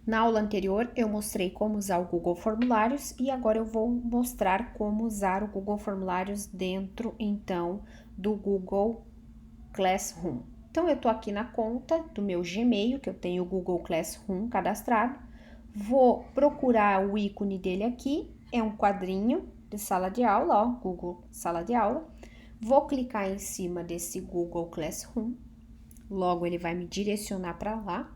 Na aula anterior, eu mostrei como usar o Google Formulários e agora eu vou mostrar como usar o Google Formulários dentro, então, do Google Classroom. Então, eu tô aqui na conta do meu Gmail, que eu tenho o Google Classroom cadastrado. Vou procurar o ícone dele aqui, é um quadrinho de sala de aula, ó, Google Sala de Aula. Vou clicar em cima desse Google Classroom, logo ele vai me direcionar para lá.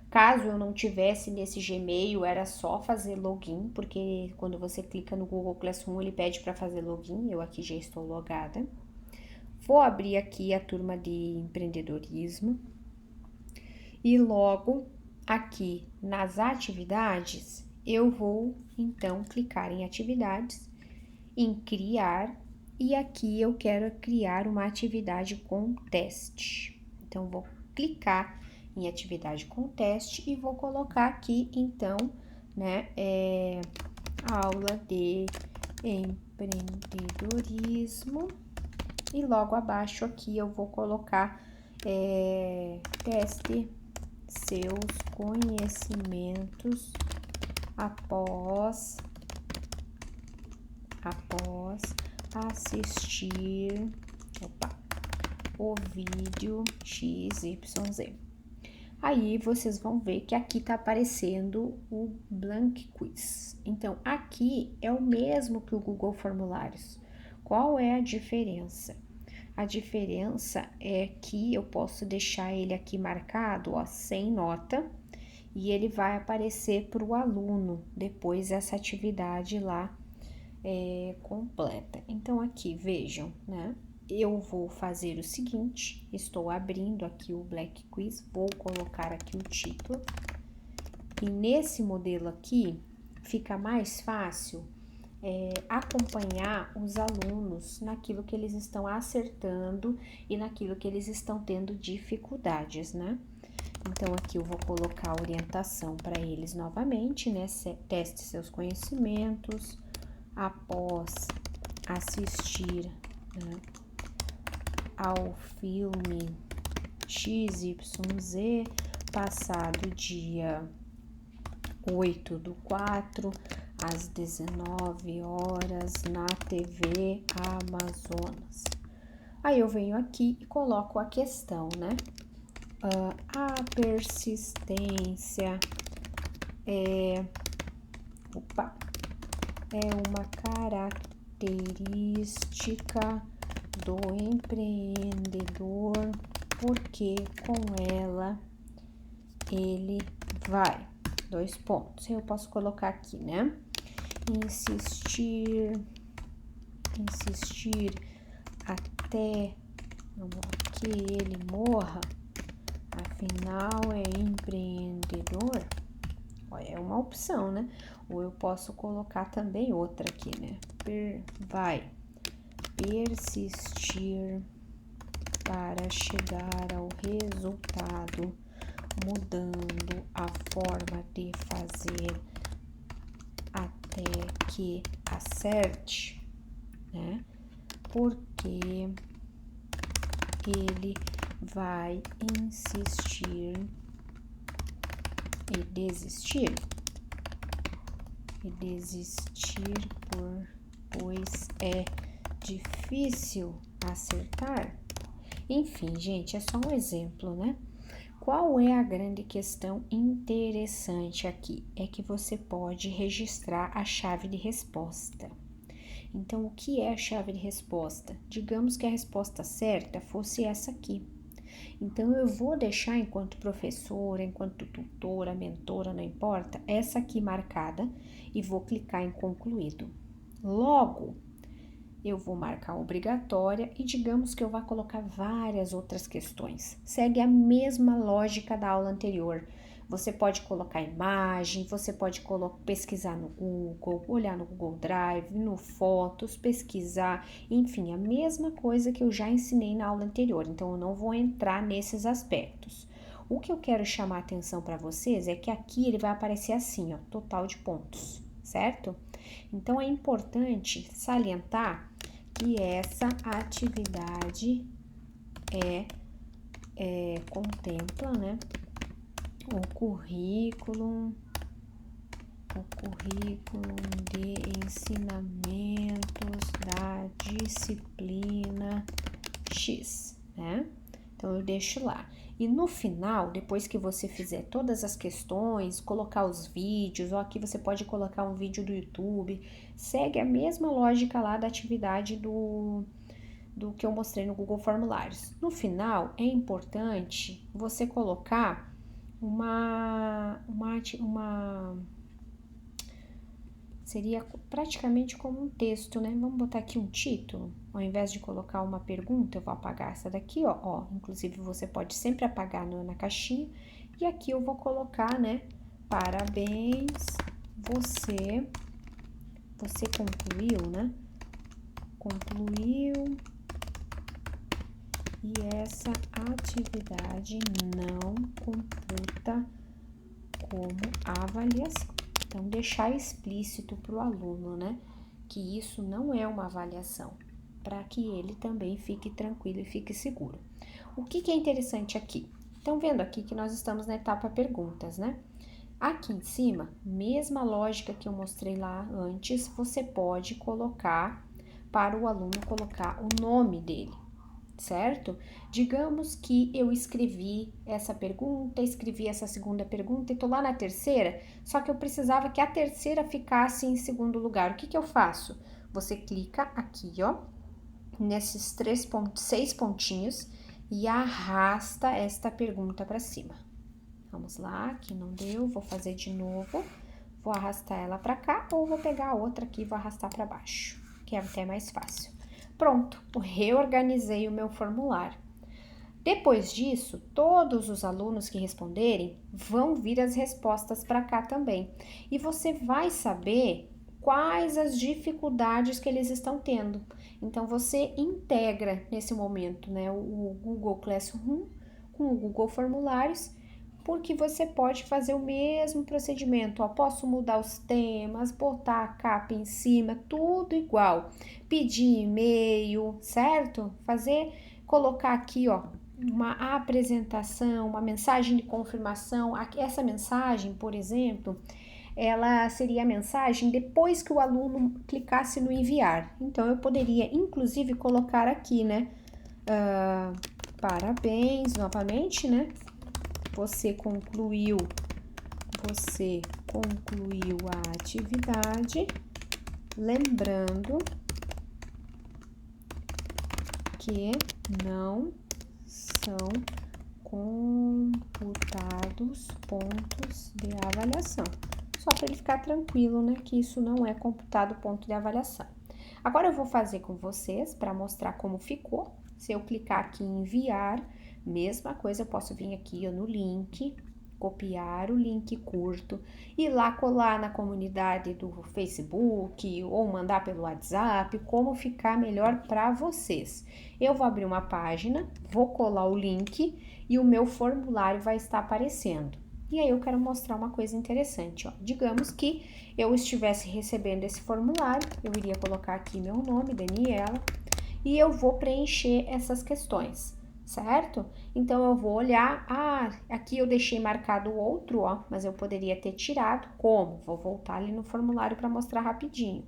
Caso eu não tivesse nesse Gmail, era só fazer login, porque quando você clica no Google Classroom, ele pede para fazer login, eu aqui já estou logada. Vou abrir aqui a turma de empreendedorismo e logo aqui nas atividades, eu vou então clicar em atividades, em criar, e aqui eu quero criar uma atividade com teste. Então, vou clicar em atividade com teste e vou colocar aqui, então, né, aula de empreendedorismo. E logo abaixo aqui eu vou colocar teste seus conhecimentos após assistir o vídeo XYZ. Aí vocês vão ver que aqui tá aparecendo o Blank Quiz. Então, aqui é o mesmo que o Google Formulários. Qual é a diferença? A diferença é que eu posso deixar ele aqui marcado, ó, sem nota, e ele vai aparecer para o aluno depois essa atividade lá completa. Então, aqui, vejam, né? Eu vou fazer o seguinte, estou abrindo aqui o Black Quiz, vou colocar aqui o título. E nesse modelo aqui, fica mais fácil acompanhar os alunos naquilo que eles estão acertando e naquilo que eles estão tendo dificuldades, né? Então, aqui eu vou colocar a orientação para eles novamente, né? Teste seus conhecimentos após assistir, né, ao filme XYZ, passado dia 8/4, às 19 horas, na TV Amazonas. Aí eu venho aqui e coloco a questão, né? A persistência é uma característica do empreendedor, porque com ela ele vai. 2 pontos. Eu posso colocar aqui, né? Insistir até que ele morra, afinal é empreendedor. É uma opção, né? Ou eu posso colocar também outra aqui, né? Vai persistir para chegar ao resultado, mudando a forma de fazer até que acerte, né? Porque ele vai insistir e desistir pois é difícil acertar. Enfim, gente, é só um exemplo, né? Qual é a grande questão interessante aqui? É que você pode registrar a chave de resposta. Então, o que é a chave de resposta? Digamos que a resposta certa fosse essa aqui. Então, eu vou deixar enquanto professora, enquanto tutora, mentora, não importa, essa aqui marcada e vou clicar em concluído. Logo, eu vou marcar obrigatória e digamos que eu vá colocar várias outras questões. Segue a mesma lógica da aula anterior. Você pode colocar imagem, você pode pesquisar no Google, olhar no Google Drive, no Fotos, pesquisar, enfim, a mesma coisa que eu já ensinei na aula anterior. Então, eu não vou entrar nesses aspectos. O que eu quero chamar a atenção para vocês é que aqui ele vai aparecer assim, ó, total de pontos, certo? Então, é importante salientar que essa atividade contempla, né, o currículo de ensinamentos da disciplina X, né? Então, eu deixo lá. E no final, depois que você fizer todas as questões, colocar os vídeos, ou aqui você pode colocar um vídeo do YouTube, segue a mesma lógica lá da atividade do que eu mostrei no Google Formulários. No final, é importante você colocar seria praticamente como um texto, né? Vamos botar aqui um título, ao invés de colocar uma pergunta, eu vou apagar essa daqui, ó. Inclusive, você pode sempre apagar na caixinha. E aqui eu vou colocar, né? Parabéns, você concluiu, né? Concluiu e essa atividade não computa como avaliação. Então, deixar explícito para o aluno, né, que isso não é uma avaliação, para que ele também fique tranquilo e fique seguro. O que é interessante aqui? Estão vendo aqui que nós estamos na etapa perguntas, né? Aqui em cima, mesma lógica que eu mostrei lá antes, você pode colocar para o aluno colocar o nome dele, certo? Digamos que eu escrevi essa pergunta, escrevi essa segunda pergunta e tô lá na terceira, só que eu precisava que a terceira ficasse em segundo lugar. O que eu faço? Você clica aqui, ó, nesses 6 pontinhos e arrasta esta pergunta para cima. Vamos lá, aqui não deu, vou fazer de novo. Vou arrastar ela para cá ou vou pegar a outra aqui e vou arrastar para baixo, que é até mais fácil. Pronto, reorganizei o meu formulário. Depois disso, todos os alunos que responderem vão vir as respostas para cá também. E você vai saber quais as dificuldades que eles estão tendo. Então, você integra nesse momento, né, o Google Classroom com o Google Formulários, porque você pode fazer o mesmo procedimento. Ó, posso mudar os temas, botar a capa em cima, tudo igual. Pedir e-mail, certo? Colocar aqui, ó, uma apresentação, uma mensagem de confirmação. Essa mensagem, por exemplo, ela seria a mensagem depois que o aluno clicasse no enviar. Então, eu poderia, inclusive, colocar aqui, né? Parabéns, novamente, né? Você concluiu a atividade, lembrando que não são computados pontos de avaliação. Só para ele ficar tranquilo, né, que isso não é computado ponto de avaliação. Agora eu vou fazer com vocês para mostrar como ficou. Se eu clicar aqui em enviar, mesma coisa, eu posso vir aqui no link, copiar o link curto e lá colar na comunidade do Facebook ou mandar pelo WhatsApp, como ficar melhor para vocês. Eu vou abrir uma página, vou colar o link e o meu formulário vai estar aparecendo. E aí eu quero mostrar uma coisa interessante, ó. Digamos que eu estivesse recebendo esse formulário, eu iria colocar aqui meu nome, Daniela, e eu vou preencher essas questões, certo? Então, eu vou olhar, aqui eu deixei marcado o outro, ó, mas eu poderia ter tirado, como? Vou voltar ali no formulário para mostrar rapidinho.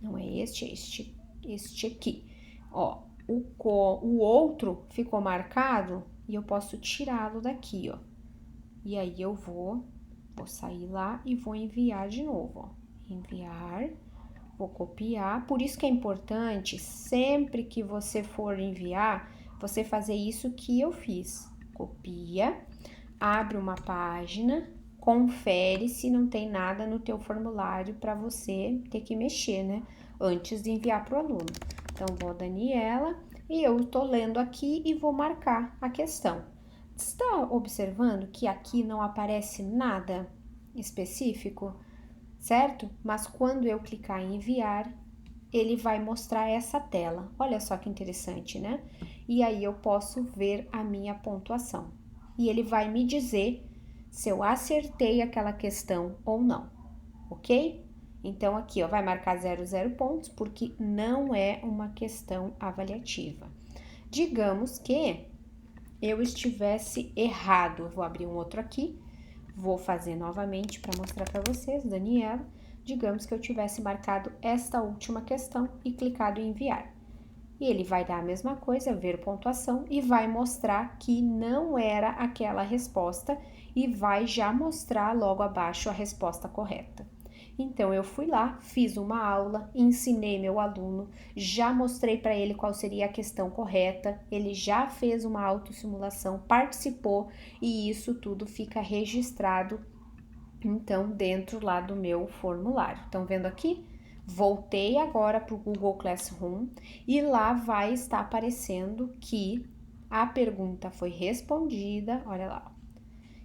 Não é este aqui. Ó, o outro ficou marcado e eu posso tirá-lo daqui, ó. E aí, eu vou sair lá e vou enviar de novo, ó. Enviar, vou copiar. Por isso que é importante, sempre que você for enviar, você fazer isso que eu fiz. Copia, abre uma página, confere se não tem nada no teu formulário para você ter que mexer, né? Antes de enviar para o aluno. Então, vou Daniela e eu tô lendo aqui e vou marcar a questão. Está observando que aqui não aparece nada específico, certo? Mas quando eu clicar em enviar, ele vai mostrar essa tela. Olha só que interessante, né? E aí eu posso ver a minha pontuação. E ele vai me dizer se eu acertei aquela questão ou não, ok? Então, aqui, ó, vai marcar 0 pontos, porque não é uma questão avaliativa. Digamos que eu estivesse errado. Eu vou abrir um outro aqui, vou fazer novamente para mostrar para vocês, Daniela. Digamos que eu tivesse marcado esta última questão e clicado em enviar. E ele vai dar a mesma coisa, ver pontuação, e vai mostrar que não era aquela resposta e vai já mostrar logo abaixo a resposta correta. Então, eu fui lá, fiz uma aula, ensinei meu aluno, já mostrei para ele qual seria a questão correta, ele já fez uma autossimulação, participou e isso tudo fica registrado, então, dentro lá do meu formulário. Estão vendo aqui? Voltei agora para o Google Classroom e lá vai estar aparecendo que a pergunta foi respondida, olha lá,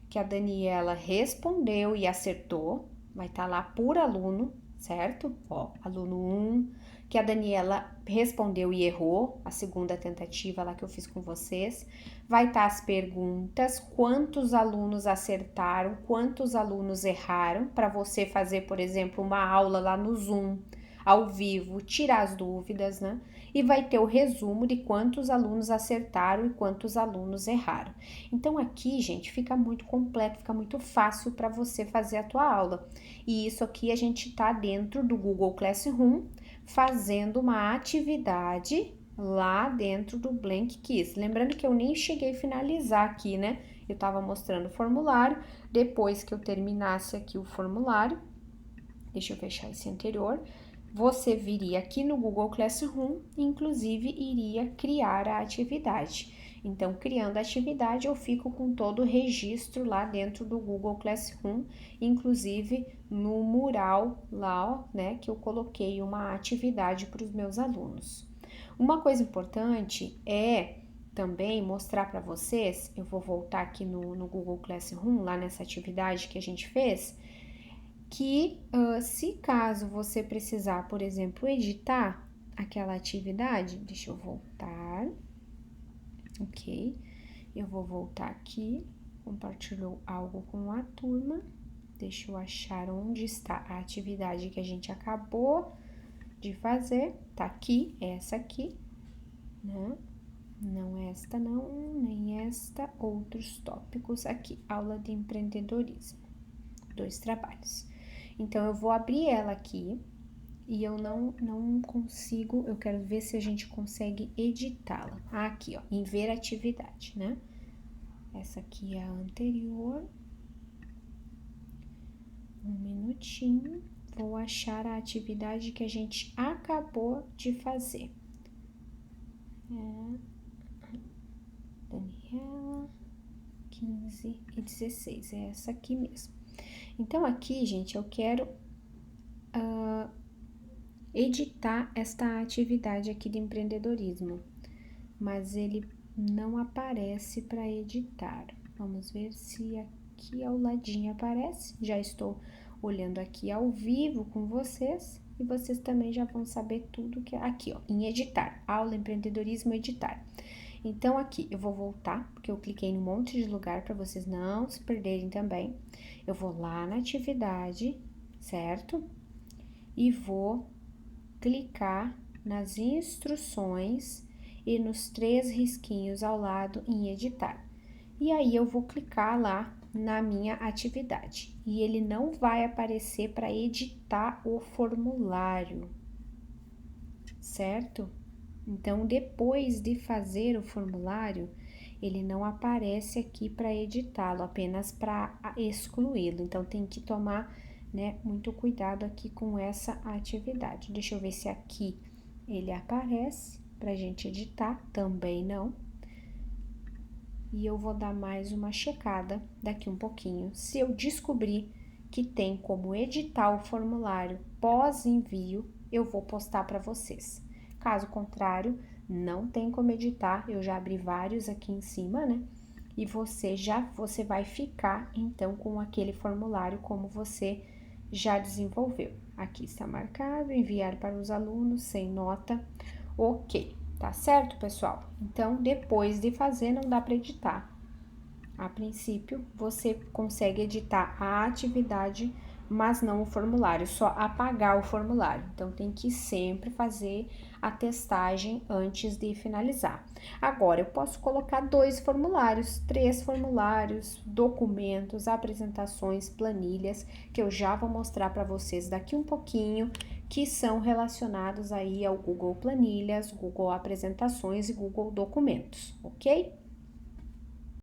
que a Daniela respondeu e acertou, vai estar lá por aluno, certo? Ó, aluno 1, que a Daniela respondeu e errou, a segunda tentativa lá que eu fiz com vocês. Vai estar as perguntas, quantos alunos acertaram, quantos alunos erraram, para você fazer, por exemplo, uma aula lá no Zoom, ao vivo, tirar as dúvidas, né? E vai ter o resumo de quantos alunos acertaram e quantos alunos erraram. Então aqui, gente, fica muito completo, fica muito fácil para você fazer a tua aula. E isso aqui a gente tá dentro do Google Classroom fazendo uma atividade lá dentro do Blank Quiz. Lembrando que eu nem cheguei a finalizar aqui, né? Eu tava mostrando o formulário, depois que eu terminasse aqui o formulário, deixa eu fechar esse anterior, você viria aqui no Google Classroom, inclusive iria criar a atividade. Então, criando a atividade, eu fico com todo o registro lá dentro do Google Classroom, inclusive no mural lá, ó, né, que eu coloquei uma atividade para os meus alunos. Uma coisa importante é também mostrar para vocês, eu vou voltar aqui no Google Classroom, lá nessa atividade que a gente fez, que se caso você precisar, por exemplo, editar aquela atividade, deixa eu voltar, ok? Eu vou voltar aqui, compartilhou algo com a turma, deixa eu achar onde está a atividade que a gente acabou de fazer, tá aqui, essa aqui, né? Não esta não, nem esta, outros tópicos aqui, aula de empreendedorismo, 2 trabalhos. Então, eu vou abrir ela aqui e eu não consigo, eu quero ver se a gente consegue editá-la. Aqui, ó, em ver atividade, né? Essa aqui é a anterior. Um minutinho, vou achar a atividade que a gente acabou de fazer. Daniela, 15 e 16, é essa aqui mesmo. Então, aqui, gente, eu quero editar esta atividade aqui de empreendedorismo, mas ele não aparece para editar. Vamos ver se aqui ao ladinho aparece. Já estou olhando aqui ao vivo com vocês e vocês também já vão saber tudo que é aqui, ó, em editar, aula empreendedorismo editar. Então, aqui eu vou voltar, porque eu cliquei em um monte de lugar para vocês não se perderem também. Eu vou lá na atividade, certo? E vou clicar nas instruções e nos 3 risquinhos ao lado em editar. E aí eu vou clicar lá na minha atividade. E ele não vai aparecer para editar o formulário, certo? Então, depois de fazer o formulário, ele não aparece aqui para editá-lo, apenas para excluí-lo. Então, tem que tomar, né, muito cuidado aqui com essa atividade. Deixa eu ver se aqui ele aparece pra gente editar, também não. E eu vou dar mais uma checada daqui um pouquinho. Se eu descobrir que tem como editar o formulário pós-envio, eu vou postar para vocês. Caso contrário, não tem como editar, eu já abri vários aqui em cima, né? E você vai ficar então com aquele formulário como você já desenvolveu. Aqui está marcado, enviar para os alunos sem nota. Ok, tá certo, pessoal? Então, depois de fazer, não dá para editar. A princípio, você consegue editar a atividade, mas não o formulário, só apagar o formulário. Então, tem que sempre fazer a testagem antes de finalizar. Agora, eu posso colocar 2 formulários, 3 formulários, documentos, apresentações, planilhas, que eu já vou mostrar para vocês daqui um pouquinho, que são relacionados aí ao Google Planilhas, Google Apresentações e Google Documentos, ok?